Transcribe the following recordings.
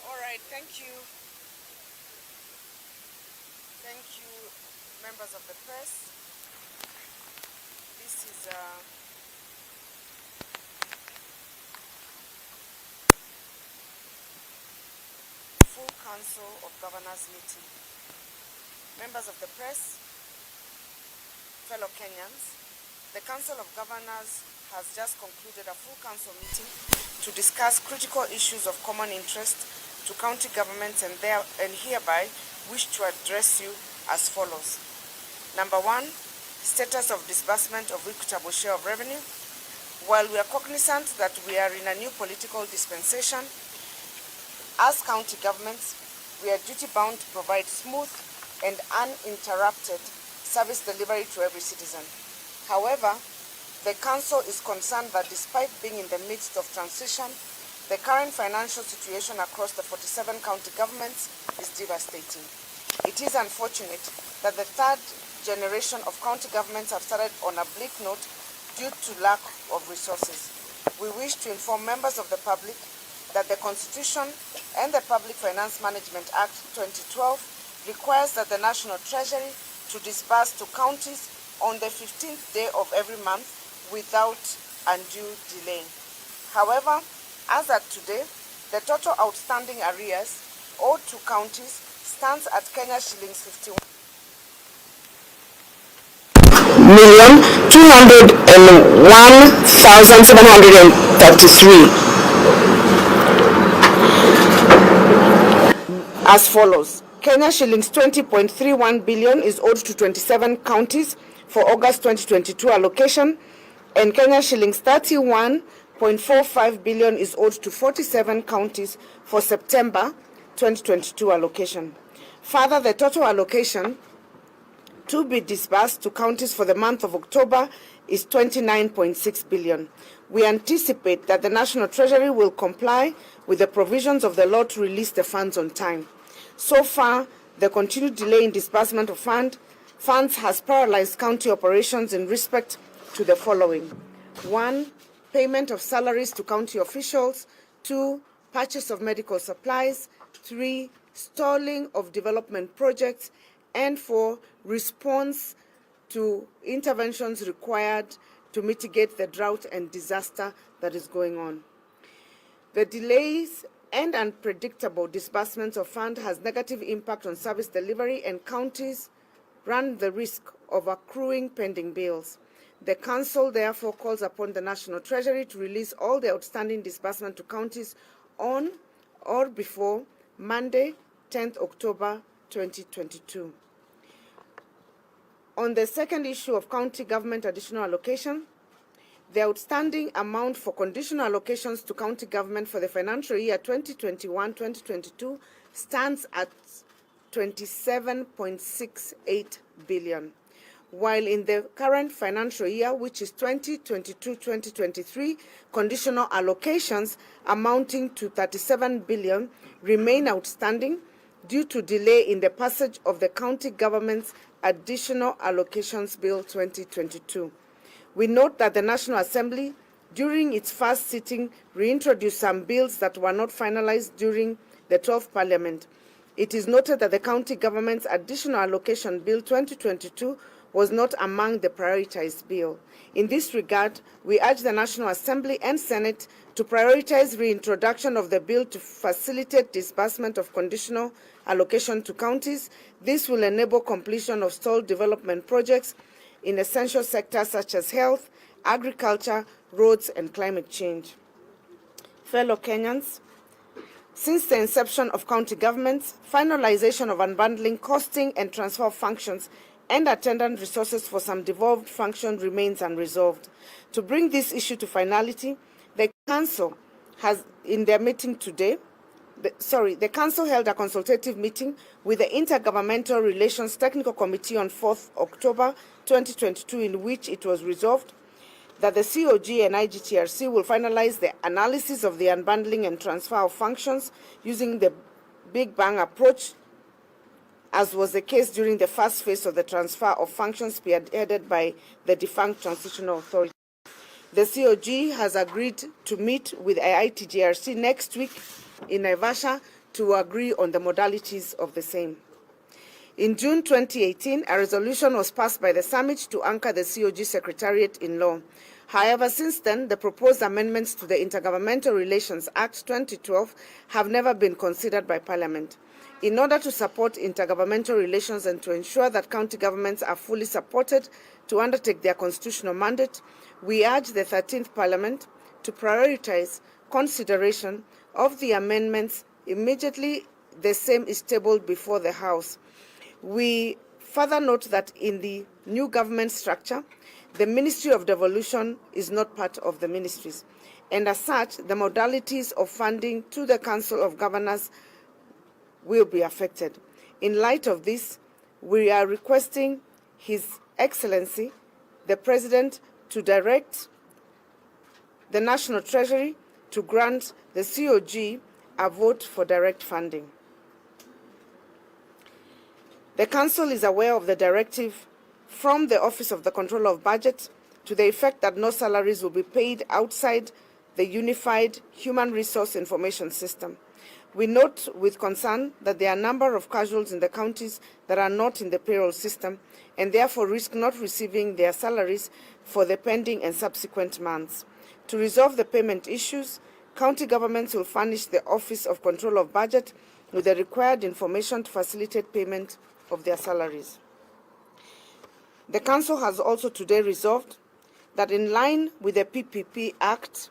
All right, thank you. Thank you, members of the press. This is full Council of Governors meeting. Members of the press, fellow Kenyans, the Council of Governors has just concluded a full council meeting to discuss critical issues of common interest to county governments and hereby wish to address you as follows. Number one, status of disbursement of equitable share of revenue. While we are cognizant that we are in a new political dispensation, as county governments, we are duty-bound to provide smooth and uninterrupted service delivery to every citizen. However, the Council is concerned that despite being in the midst of transition, the current financial situation across the 47 county governments is devastating. It is unfortunate that the third generation of county governments have started on a bleak note due to lack of resources. We wish to inform members of the public that the Constitution and the Public Finance Management Act 2012 requires that the National Treasury to disburse to counties on the 15th day of every month without undue delay. However, as at today, the total outstanding arrears owed to counties stands at Kenya shillings 51,201,733. As follows. Kenya shillings 20.31 billion is owed to 27 counties for August 2022 allocation, and Kenya shillings 31.45 billion is owed to 47 counties for September 2022 allocation. Further, the total allocation to be disbursed to counties for the month of October is 29.6 billion. We anticipate that the National Treasury will comply with the provisions of the law to release the funds on time. So far, the continued delay in disbursement of funds has paralyzed county operations in respect to the following. 1. Payment of salaries to county officials. 2. Purchase of medical supplies. 3. Stalling of development projects. And 4. Response to interventions required to mitigate the drought and disaster that is going on. The delays and unpredictable disbursements of funds has negative impact on service delivery, and counties run the risk of accruing pending bills. The Council therefore calls upon the National Treasury to release all the outstanding disbursement to counties on or before Monday, 10th October 2022. On the second issue of county government additional allocation, the outstanding amount for conditional allocations to county government for the financial year 2021-2022 stands at 27.68 billion. While in the current financial year, which is 2022-2023, conditional allocations amounting to 37 billion remain outstanding due to delay in the passage of the County Government's Additional Allocations Bill 2022. We note that the National Assembly, during its first sitting, reintroduced some bills that were not finalized during the 12th Parliament. It is noted that the County Government's Additional Allocation Bill 2022 was not among the prioritized bill. In this regard, we urge the National Assembly and Senate to prioritize reintroduction of the bill to facilitate disbursement of conditional allocation to counties. This will enable completion of stalled development projects in essential sectors such as health, agriculture, roads, and climate change. Fellow Kenyans, since the inception of county governments, finalization of unbundling, costing, and transfer of functions and attendant resources for some devolved functions remains unresolved. To bring this issue to finality, the Council has, in their meeting today, the Council held a consultative meeting with the Intergovernmental Relations Technical Committee on 4th October 2022, in which it was resolved that the COG and IGTRC will finalize the analysis of the unbundling and transfer of functions using the Big Bang approach as was the case during the first phase of the transfer of functions spearheaded by the defunct Transitional Authority. The COG has agreed to meet with IITGRC next week in Naivasha to agree on the modalities of the same. In June 2018, a resolution was passed by the summit to anchor the COG Secretariat in law. However, since then, the proposed amendments to the Intergovernmental Relations Act 2012 have never been considered by Parliament. In order to support intergovernmental relations and to ensure that county governments are fully supported to undertake their constitutional mandate, we urge the 13th Parliament to prioritize consideration of the amendments immediately the same is tabled before the House. We further note that in the new government structure, the Ministry of Devolution is not part of the ministries, and as such, the modalities of funding to the Council of Governors will be affected. In light of this, we are requesting His Excellency, the President, to direct the National Treasury to grant the COG a vote for direct funding. The Council is aware of the directive from the Office of the Controller of Budget to the effect that no salaries will be paid outside the Unified Human Resource Information System. We note with concern that there are a number of casuals in the counties that are not in the payroll system and therefore risk not receiving their salaries for the pending and subsequent months. To resolve the payment issues, county governments will furnish the Office of Controller of Budget with the required information to facilitate payment of their salaries. The Council has also today resolved that in line with the PPP Act,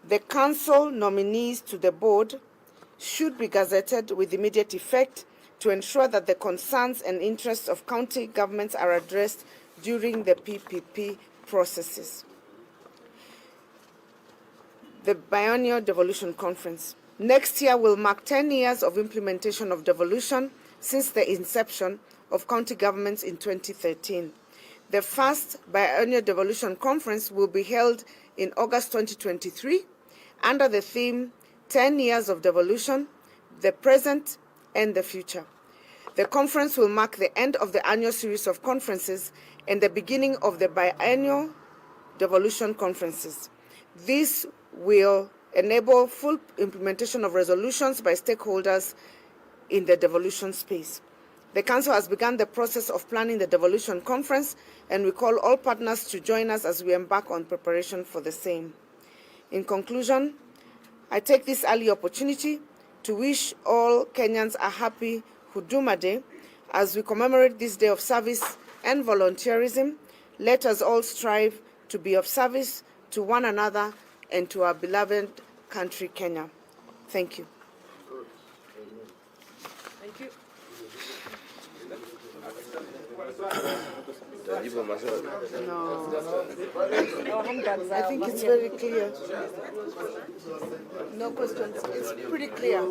the Council nominees to the board should be gazetted with immediate effect to ensure that the concerns and interests of county governments are addressed during the PPP processes. The Biennial Devolution Conference. Next year will mark 10 years of implementation of devolution since the inception of county governments in 2013. The first Biennial Devolution Conference will be held in August 2023 under the theme 10 Years of Devolution, the Present and the Future. The conference will mark the end of the annual series of conferences and the beginning of the biennial devolution conferences. This will enable full implementation of resolutions by stakeholders in the devolution space. The Council has begun the process of planning the devolution conference, and we call all partners to join us as we embark on preparation for the same. In conclusion, I take this early opportunity to wish all Kenyans a happy Huduma Day. As we commemorate this day of service and volunteerism, let us all strive to be of service to one another and to our beloved country, Kenya. Thank you. Thank you. No, I think it's very clear. No questions. It's pretty clear.